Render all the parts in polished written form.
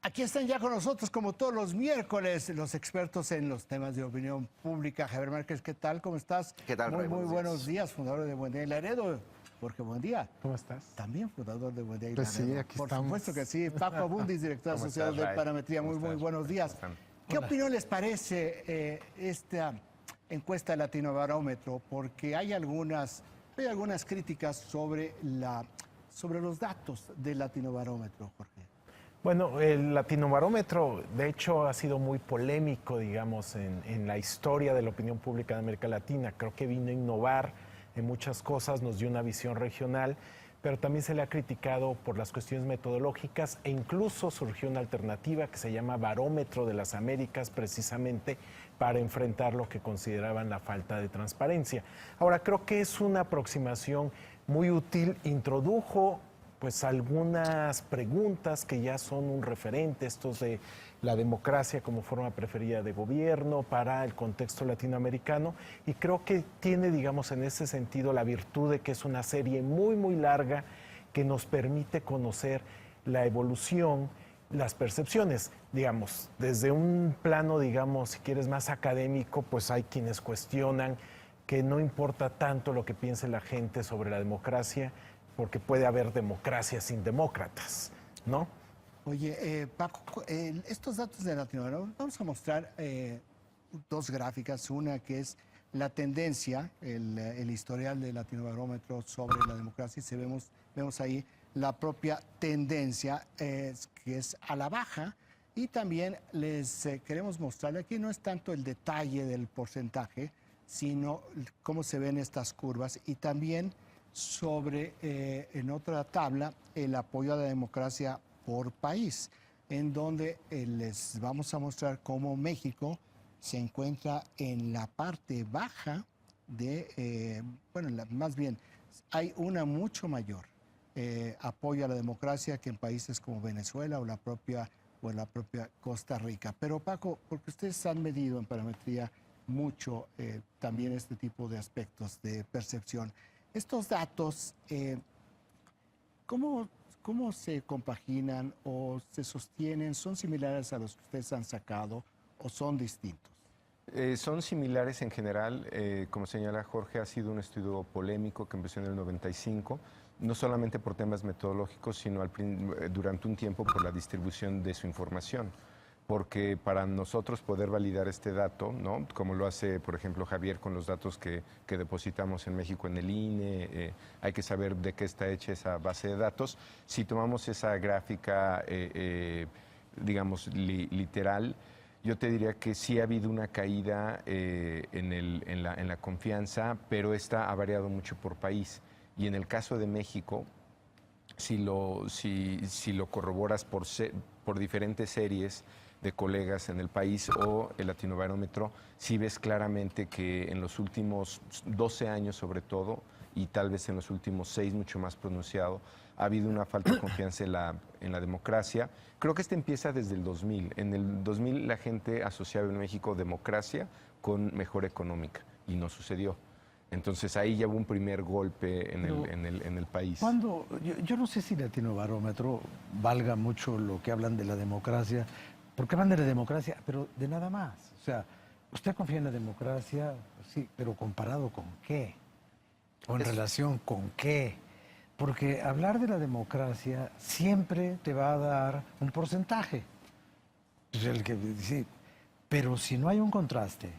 Aquí están ya con nosotros, como todos los miércoles, los expertos en los temas de opinión pública. Javier Márquez, ¿qué tal? ¿Cómo estás? ¿Qué tal, Ray? Muy buenos días, fundador de Buen Día y Laredo. Jorge Buendía. ¿Cómo estás? También fundador de Buen Día y Pues Laredo. sí, aquí Por estamos. supuesto que sí. Paco Abundis, director asociado de Parametría. Muy buenos días. ¿Qué opinión les parece esta encuesta Latinobarómetro? Porque hay algunas críticas sobre los datos del Latinobarómetro, Jorge. Bueno, el Latinobarómetro, de hecho, ha sido muy polémico, digamos, en la historia de la opinión pública de América Latina. Creo que vino a innovar en muchas cosas, nos dio una visión regional, pero también se le ha criticado por las cuestiones metodológicas e incluso surgió una alternativa que se llama Barómetro de las Américas, precisamente para enfrentar lo que consideraban la falta de transparencia. Ahora, creo que es una aproximación muy útil, introdujo pues algunas preguntas que ya son un referente, estos de la democracia como forma preferida de gobierno para el contexto latinoamericano, y creo que tiene, digamos, en ese sentido la virtud de que es una serie muy larga que nos permite conocer la evolución, las percepciones, digamos, desde un plano, digamos, si quieres, más académico, pues hay quienes cuestionan que no importa tanto lo que piense la gente sobre la democracia, porque puede haber democracia sin demócratas, ¿no? Oye, Paco, estos datos de Latinoamérica, vamos a mostrar dos gráficas. Una que es la tendencia, el historial de Latinobarómetro sobre la democracia, y vemos ahí la propia tendencia, que es a la baja, y también les queremos mostrarle, aquí no es tanto el detalle del porcentaje, sino cómo se ven estas curvas, y también sobre, en otra tabla, el apoyo a la democracia por país, en donde les vamos a mostrar cómo México se encuentra en la parte baja de, más bien, hay una mucho mayor apoyo a la democracia que en países como Venezuela o en la propia Costa Rica. Pero Paco, porque ustedes han medido en Parametría mucho también este tipo de aspectos de percepción. Estos datos, ¿cómo se compaginan o se sostienen? ¿Son similares a los que ustedes han sacado o son distintos? Son similares en general. Como señala Jorge, ha sido un estudio polémico que empezó en el 95, no solamente por temas metodológicos, sino durante un tiempo por la distribución de su información. Porque para nosotros poder validar este dato, ¿no?, como lo hace, por ejemplo, Javier con los datos que depositamos en México en el INE, hay que saber de qué está hecha esa base de datos. Si tomamos esa gráfica, digamos, literal, yo te diría que sí ha habido una caída en la confianza, pero esta ha variado mucho por país. Y en el caso de México, si lo corroboras por diferentes series de colegas en el país o el Latinobarómetro, sí ves claramente que en los últimos 12 años sobre todo, y tal vez en los últimos 6 mucho más pronunciado, ha habido una falta de confianza en la democracia. Creo que este empieza desde el 2000. En el 2000 la gente asociaba en México democracia con mejora económica, y no sucedió. Entonces ahí ya hubo un primer golpe en el país. Yo no sé si Latinobarómetro valga mucho lo que hablan de la democracia, porque hablan de la democracia, pero de nada más. O sea, ¿usted confía en la democracia? Sí, pero ¿comparado con qué? ¿O en relación con qué? Porque hablar de la democracia siempre te va a dar un porcentaje. Pues sí, pero si no hay un contraste,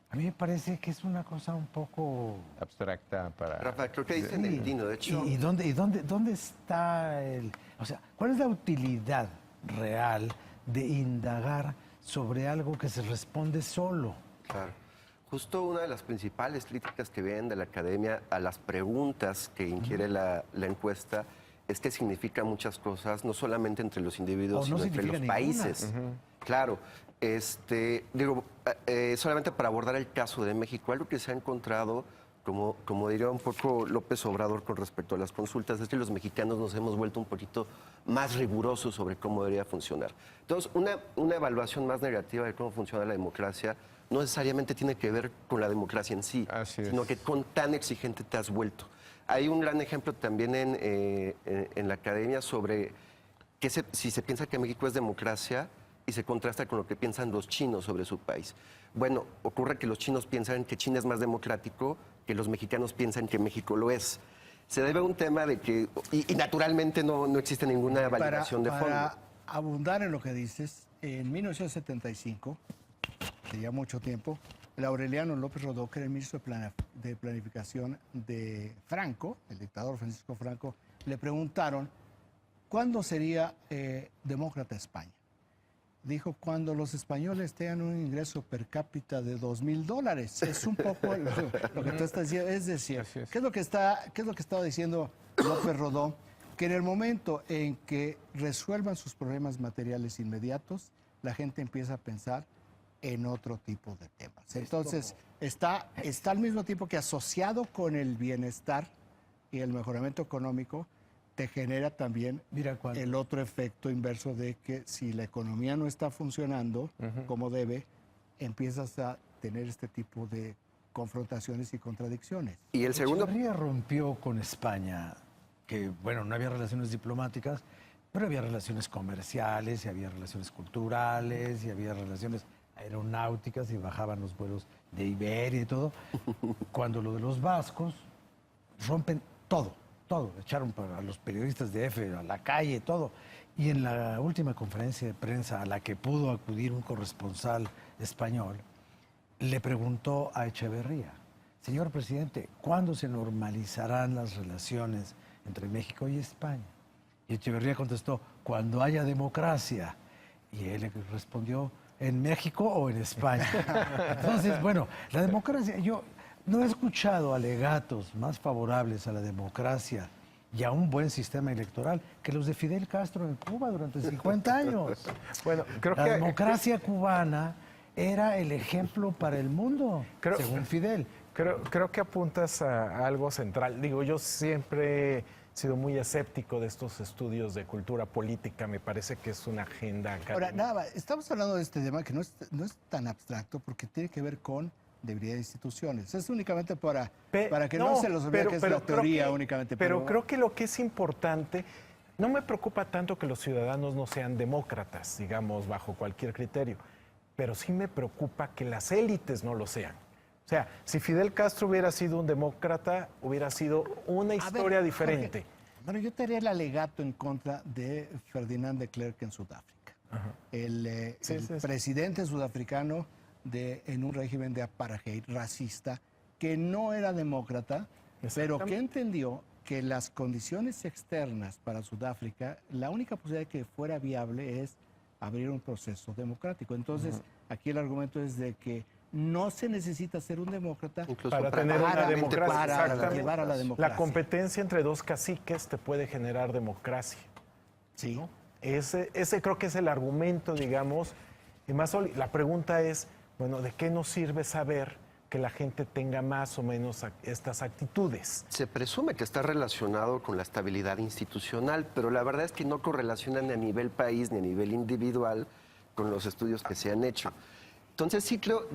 a mí me parece que es una cosa un poco abstracta para... Rafa, creo que dice en el Dino, de hecho... ¿Y dónde está el...? O sea, ¿cuál es la utilidad real de indagar sobre algo que se responde solo? Claro. Justo una de las principales críticas que vienen de la academia a las preguntas que inquiere la encuesta es que significa muchas cosas, no solamente entre los individuos, sino entre los países. Claro. Solamente para abordar el caso de México, algo que se ha encontrado, como diría un poco López Obrador con respecto a las consultas, es que los mexicanos nos hemos vuelto un poquito más rigurosos sobre cómo debería funcionar. Entonces, una evaluación más negativa de cómo funciona la democracia no necesariamente tiene que ver con la democracia en sí, sino que con tan exigente te has vuelto. Hay un gran ejemplo también en la academia sobre si se piensa que México es democracia y se contrasta con lo que piensan los chinos sobre su país. Bueno, ocurre que los chinos piensan que China es más democrático, que los mexicanos piensan que México lo es. Se debe a un tema de que, y naturalmente no existe ninguna validación de fondo. Para abundar en lo que dices, en 1975, hace ya mucho tiempo, el Aureliano López Rodó, que era el ministro de Planificación de Franco, el dictador Francisco Franco, le preguntaron cuándo sería demócrata España. Dijo, cuando los españoles tengan un ingreso per cápita de $2,000. Es un poco lo que tú estás diciendo. Es decir, ¿qué es lo que estaba diciendo López Rodó? Que en el momento en que resuelvan sus problemas materiales inmediatos, la gente empieza a pensar en otro tipo de temas. Entonces, está al mismo tiempo que asociado con el bienestar y el mejoramiento económico, te genera también el otro efecto inverso de que si la economía no está funcionando como debe, empiezas a tener este tipo de confrontaciones y contradicciones. Y el segundo... Echeverría rompió con España, que bueno, no había relaciones diplomáticas, pero había relaciones comerciales, y había relaciones culturales, y había relaciones aeronáuticas, y bajaban los vuelos de Iberia y todo. Cuando lo de los vascos, rompen todo, echaron a los periodistas de EFE a la calle, todo. Y en la última conferencia de prensa a la que pudo acudir un corresponsal español, le preguntó a Echeverría, señor presidente, ¿cuándo se normalizarán las relaciones entre México y España? Y Echeverría contestó, cuando haya democracia. Y él le respondió, ¿en México o en España? Entonces, bueno, la democracia, yo no he escuchado alegatos más favorables a la democracia y a un buen sistema electoral que los de Fidel Castro en Cuba durante 50 años. Bueno, creo La que democracia cubana era el ejemplo para el mundo, según Fidel. Creo que apuntas a algo central. Digo, yo siempre he sido muy escéptico de estos estudios de cultura política. Me parece que es una agenda académica. Ahora, nada, estamos hablando de este tema que no es tan abstracto porque tiene que ver con debilidad de instituciones. Es únicamente para que no se los olvide que es la teoría únicamente. Pero creo que lo que es importante, no me preocupa tanto que los ciudadanos no sean demócratas, digamos, bajo cualquier criterio, pero sí me preocupa que las élites no lo sean. O sea, si Fidel Castro hubiera sido un demócrata, hubiera sido una historia diferente. Jorge, bueno, yo te haría el alegato en contra de Ferdinand de Klerk en Sudáfrica. El presidente sudafricano en un régimen de apartheid racista que no era demócrata, pero que entendió que las condiciones externas para Sudáfrica, la única posibilidad de que fuera viable es abrir un proceso democrático. Entonces, aquí el argumento es de que no se necesita ser un demócrata para tener una democracia, para llevar a la democracia. La competencia entre dos caciques te puede generar democracia. Sí. ¿No? Ese creo que es el argumento, digamos. Y más la pregunta es, bueno, ¿de qué nos sirve saber que la gente tenga más o menos estas actitudes? Se presume que está relacionado con la estabilidad institucional, pero la verdad es que no correlacionan ni a nivel país ni a nivel individual con los estudios que se han hecho. Entonces sí creo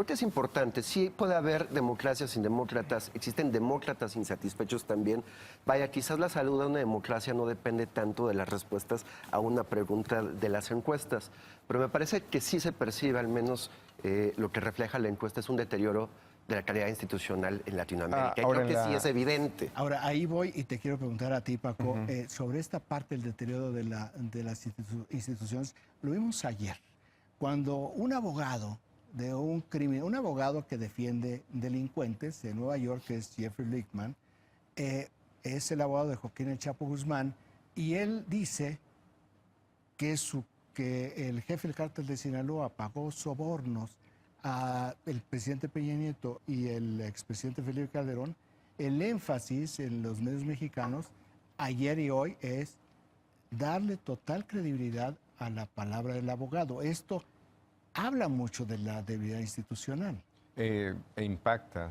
que es importante, sí puede haber democracias sin demócratas, existen demócratas insatisfechos también. Vaya, quizás la salud de una democracia no depende tanto de las respuestas a una pregunta de las encuestas, pero me parece que sí se percibe, al menos lo que refleja la encuesta, es un deterioro de la calidad institucional en Latinoamérica. Y creo que sí es evidente. Ahora, ahí voy y te quiero preguntar a ti, Paco, sobre esta parte del deterioro de las instituciones. Lo vimos ayer. Cuando un abogado de un crimen, un abogado que defiende delincuentes de Nueva York, que es Jeffrey Lichtman, es el abogado de Joaquín El Chapo Guzmán, y él dice que el jefe del cártel de Sinaloa pagó sobornos al presidente Peña Nieto y el expresidente Felipe Calderón. El énfasis en los medios mexicanos ayer y hoy es darle total credibilidad a la palabra del abogado. Esto habla mucho de la debilidad institucional. E impacta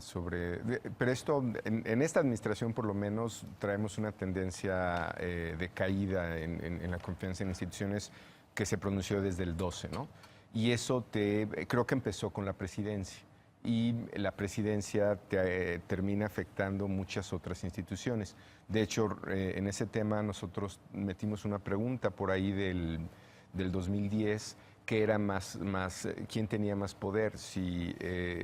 pero esto, en esta administración por lo menos traemos una tendencia de caída en la confianza en instituciones que se pronunció desde el 12, ¿no? Y eso creo que empezó con la presidencia. y la presidencia termina afectando muchas otras instituciones. De hecho, en ese tema nosotros metimos una pregunta por ahí del 2010, que era quién tenía más poder, si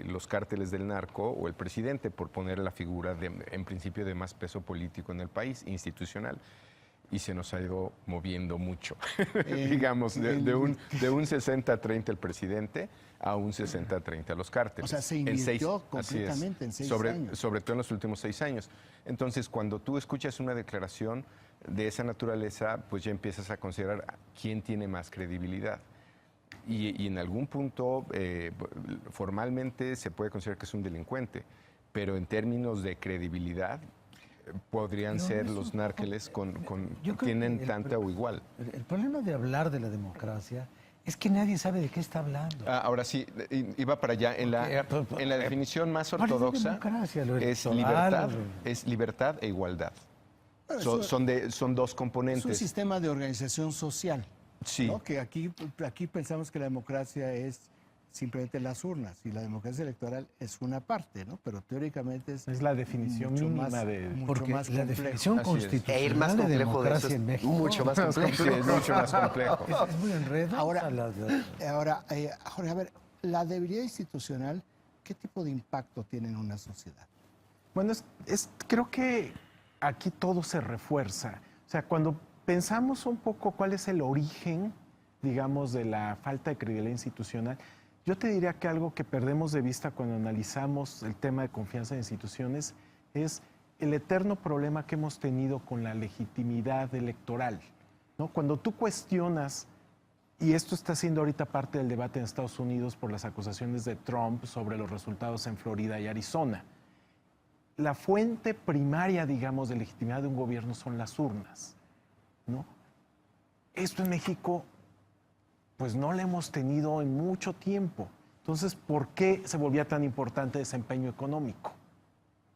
los cárteles del narco o el presidente, por poner la figura en principio de más peso político en el país, institucional. Y se nos ha ido moviendo mucho, digamos, de un 60-30 el presidente a un 60-30 los cárteles. O sea, se invirtió completamente en 6 años. Sobre todo en los últimos 6 años. Entonces, cuando tú escuchas una declaración de esa naturaleza, pues ya empiezas a considerar quién tiene más credibilidad. Y en algún punto, formalmente se puede considerar que es un delincuente, pero en términos de credibilidad, podrían ser los narcoles tienen tanta o igual. El problema de hablar de la democracia es que nadie sabe de qué está hablando. Ahora sí, iba para allá. En la definición más ortodoxa es libertad e igualdad. Son dos componentes. Es un sistema de organización social. Sí. ¿No? Que aquí pensamos que la democracia es simplemente las urnas y la democracia electoral es una parte, ¿no? Pero teóricamente es la definición mínima porque más la definición constitucional ir más de complejo de eso democracia es en México mucho más complejo. Sí, es mucho más complejo. es muy enredosa. Ahora, Jorge, a ver, la debilidad institucional, ¿qué tipo de impacto tiene en una sociedad? Bueno, creo que aquí todo se refuerza. O sea, cuando pensamos un poco cuál es el origen, digamos, de la falta de credibilidad institucional, yo te diría que algo que perdemos de vista cuando analizamos el tema de confianza en instituciones es el eterno problema que hemos tenido con la legitimidad electoral, ¿no? Cuando tú cuestionas, y esto está siendo ahorita parte del debate en Estados Unidos por las acusaciones de Trump sobre los resultados en Florida y Arizona, la fuente primaria, digamos, de legitimidad de un gobierno son las urnas, ¿no? Esto en México pues no lo hemos tenido en mucho tiempo. Entonces, ¿por qué se volvía tan importante el desempeño económico?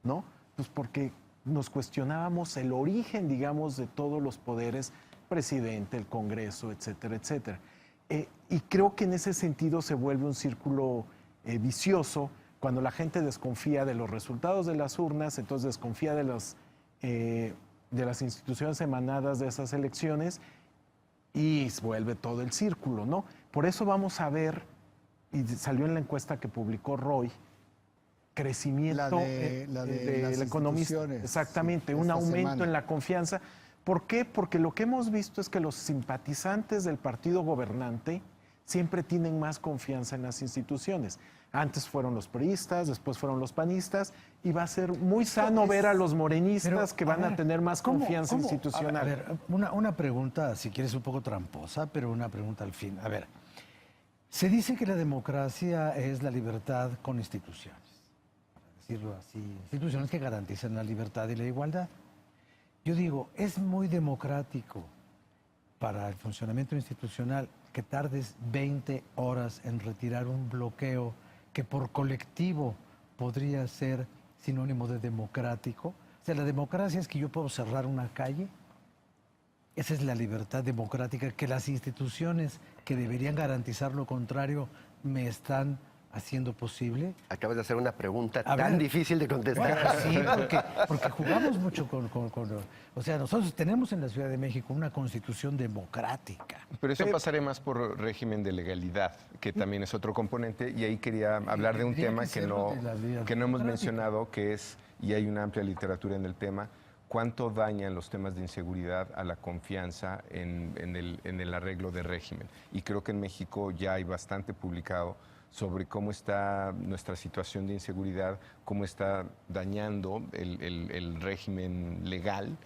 ¿No? Pues porque nos cuestionábamos el origen, digamos, de todos los poderes, presidente, el Congreso, etcétera, etcétera. Y creo que en ese sentido se vuelve un círculo vicioso cuando la gente desconfía de los resultados de las urnas, entonces desconfía de las instituciones emanadas de esas elecciones, y vuelve todo el círculo, ¿no? Por eso vamos a ver, y salió en la encuesta que publicó Roy, crecimiento las economista. Exactamente, un aumento en la confianza. ¿Por qué? Porque lo que hemos visto es que los simpatizantes del partido gobernante siempre tienen más confianza en las instituciones. Antes fueron los priistas, después fueron los panistas, y va a ser muy sano ver a los morenistas que van a tener más confianza institucional. A ver, una pregunta, si quieres, un poco tramposa, pero una pregunta al fin. A ver, se dice que la democracia es la libertad con instituciones, para decirlo así, instituciones que garantizan la libertad y la igualdad. Yo digo, es muy democrático para el funcionamiento institucional que tardes 20 horas en retirar un bloqueo que por colectivo podría ser sinónimo de democrático. O sea, la democracia es que yo puedo cerrar una calle. Esa es la libertad democrática, que las instituciones que deberían garantizar lo contrario me están haciendo posible. Acabas de hacer una pregunta tan difícil de contestar. Bueno, sí, porque jugamos mucho con... O sea, nosotros tenemos en la Ciudad de México una constitución democrática. Pero eso pasaría más por régimen de legalidad, que también es otro componente, y ahí quería hablar de un tema que no hemos mencionado, que es, y hay una amplia literatura en el tema, cuánto dañan los temas de inseguridad a la confianza en el arreglo de régimen. Y creo que en México ya hay bastante publicado sobre cómo está nuestra situación de inseguridad, cómo está dañando el régimen legal,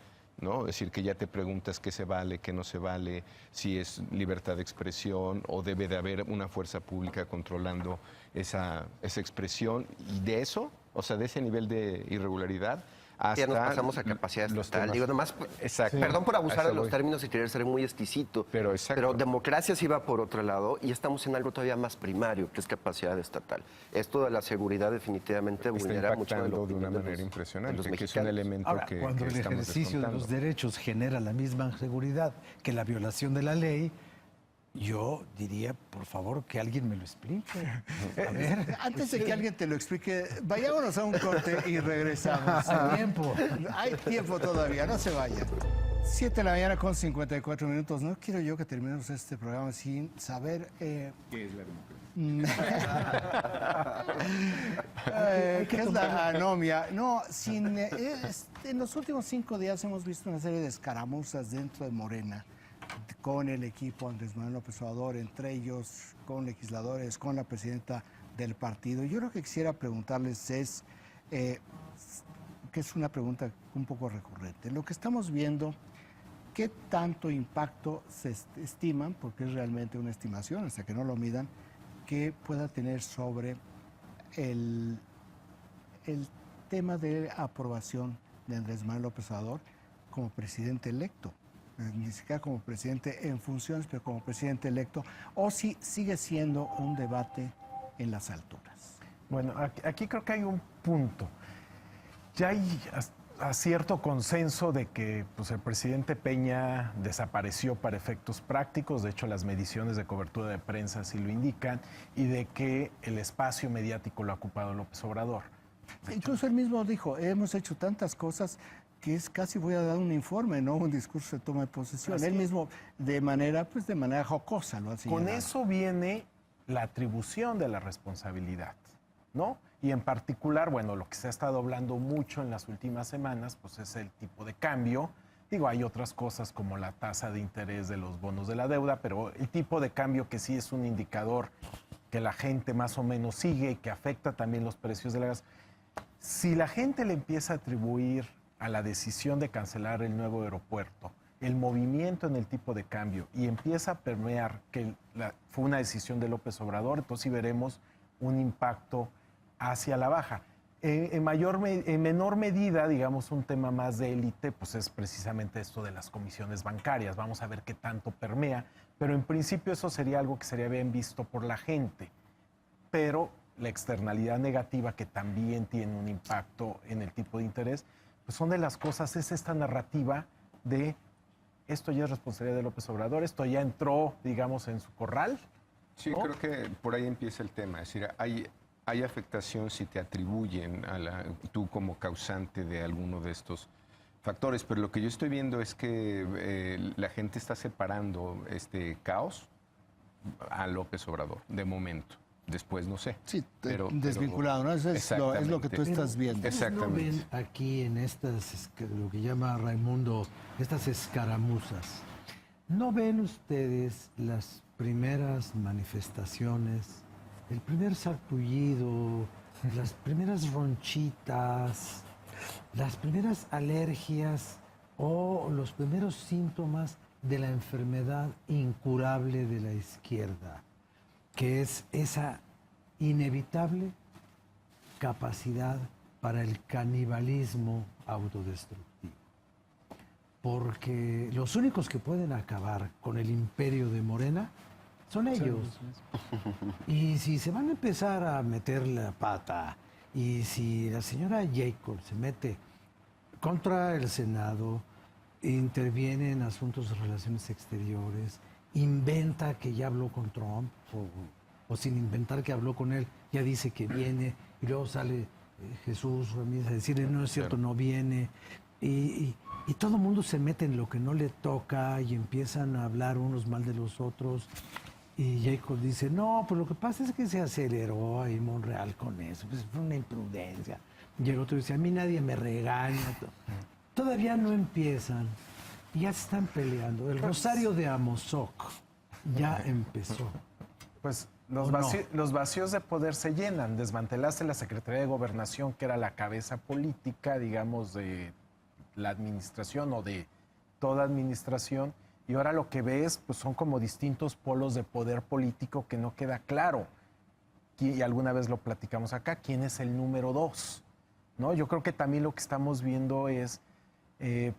¿no? Es decir, que ya te preguntas qué se vale, qué no se vale, si es libertad de expresión o debe de haber una fuerza pública controlando esa expresión. Y de eso, o sea, de ese nivel de irregularidad, hasta ya nos pasamos a capacidad estatal. Digo, nomás, exacto, perdón por abusar de los términos y querer ser muy exquisito, pero democracia sí va por otro lado y estamos en algo todavía más primario, que es capacidad estatal. Esto de la seguridad definitivamente vulnera mucho de una manera impresionante, que es un elemento Ahora, que cuando que el estamos ejercicio de descontando. los derechos genera la misma seguridad que la violación de la ley, Yo diría, por favor, que alguien me lo explique. A ver, Antes de que alguien te lo explique, vayámonos a un corte y regresamos. hay tiempo. Hay tiempo todavía, no se vaya. 7 de la mañana con 54 minutos. No quiero yo que terminemos este programa sin saber... ¿Qué es la democracia? ¿Qué es la anomia? No, en los últimos 5 días hemos visto una serie de escaramuzas dentro de Morena con el equipo Andrés Manuel López Obrador, entre ellos con legisladores, con la presidenta del partido. Yo lo que quisiera preguntarles es, que es una pregunta un poco recurrente, lo que estamos viendo, ¿qué tanto impacto se estiman, porque es realmente una estimación, hasta que no lo midan, que pueda tener sobre el tema de aprobación de Andrés Manuel López Obrador como presidente electo? Ni siquiera como presidente en funciones, pero como presidente electo, o si sigue siendo un debate en las alturas. Bueno, aquí creo que hay un punto. Ya hay cierto consenso de que pues, el presidente Peña desapareció para efectos prácticos, de hecho las mediciones de cobertura de prensa sí lo indican, y de que el espacio mediático lo ha ocupado López Obrador. Incluso él mismo dijo, hemos hecho tantas cosas que es casi voy a dar un informe, no un discurso de toma de posesión. Así Él es. mismo de manera jocosa lo ha señalado. Con eso viene la atribución de la responsabilidad, ¿no? Y en particular, bueno, lo que se ha estado hablando mucho en las últimas semanas, pues es el tipo de cambio. Digo, hay otras cosas como la tasa de interés de los bonos de la deuda, pero el tipo de cambio que sí es un indicador que la gente más o menos sigue y que afecta también los precios de la gas. Si la gente le empieza a atribuir a la decisión de cancelar el nuevo aeropuerto el movimiento en el tipo de cambio y empieza a permear que fue una decisión de López Obrador, entonces sí veremos un impacto hacia la baja. En menor medida, digamos, un tema más de élite, pues es precisamente esto de las comisiones bancarias. Vamos a ver qué tanto permea, pero en principio eso sería algo que sería bien visto por la gente. Pero la externalidad negativa, que también tiene un impacto en el tipo de interés, pues son de las cosas, es esta narrativa de esto ya es responsabilidad de López Obrador, esto ya entró, digamos, en su corral. Sí, ¿no? creo que por ahí empieza el tema. Es decir, hay afectación si te atribuyen tú como causante de alguno de estos factores, pero lo que yo estoy viendo es que la gente está separando este caos a López Obrador, de momento. Después no sé. Sí, pero desvinculado, ¿no? Eso es lo que tú estás viendo. Exactamente. ¿No ven aquí en estas, lo que llama Raimundo, estas escaramuzas? ¿No ven ustedes las primeras manifestaciones, el primer sarpullido, las primeras ronchitas, las primeras alergias o los primeros síntomas de la enfermedad incurable de la izquierda, que es esa inevitable capacidad para el canibalismo autodestructivo? Porque los únicos que pueden acabar con el imperio de Morena son ellos. Y si se van a empezar a meter la pata, y si la señora Jacob se mete contra el Senado, interviene en asuntos de relaciones exteriores, inventa que ya habló con Trump, o sin inventar que habló con él, ya dice que viene, y luego sale Jesús Ramírez a decirle, no es cierto, no viene, y todo el mundo se mete en lo que no le toca y empiezan a hablar unos mal de los otros, y Jacob dice, no, pues lo que pasa es que se aceleró ahí Monreal con eso, pues fue una imprudencia. Y el otro dice, a mí nadie me regaña. Todavía no empiezan, y ya se están peleando. El Rosario de Amozoc ya empezó. Pues ¿O no? los vacíos de poder se llenan. Desmantelaste la Secretaría de Gobernación, que era la cabeza política, digamos, de la administración o de toda administración, y ahora lo que ves pues, son como distintos polos de poder político que no queda claro. Y alguna vez lo platicamos acá, ¿quién es el número 2? ¿No? Yo creo que también lo que estamos viendo es,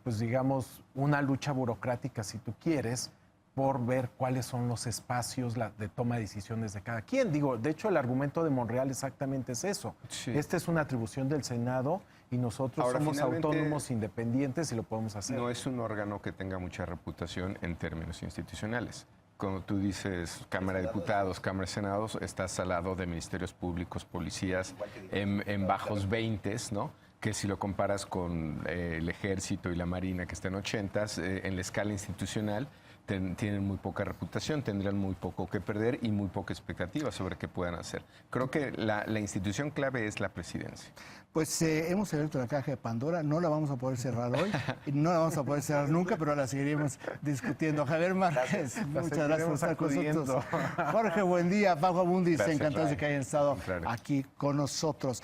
pues digamos, una lucha burocrática, si tú quieres, por ver cuáles son los espacios de toma de decisiones de cada quien. Digo, de hecho, el argumento de Monreal exactamente es eso. Sí. Esta es una atribución del Senado y nosotros Ahora, somos finalmente, autónomos, independientes y lo podemos hacer. No es un órgano que tenga mucha reputación en términos institucionales. como tú dices, Cámara de Diputados, Cámara de Senados, estás al lado de ministerios públicos, policías en bajos 20, ¿no? Que si lo comparas con el Ejército y la Marina, que está en 80s, en la escala institucional, tienen muy poca reputación, tendrían muy poco que perder y muy poca expectativa sobre qué puedan hacer. Creo que la institución clave es la presidencia. Pues hemos abierto la caja de Pandora, no la vamos a poder cerrar hoy, y no la vamos a poder cerrar nunca, pero la seguiremos discutiendo. Javier Márquez, muchas gracias por estar con nosotros. Jorge, buen día. Paco Abundis, Gracias, encantados de Ray. que hayan estado Contrario. aquí con nosotros.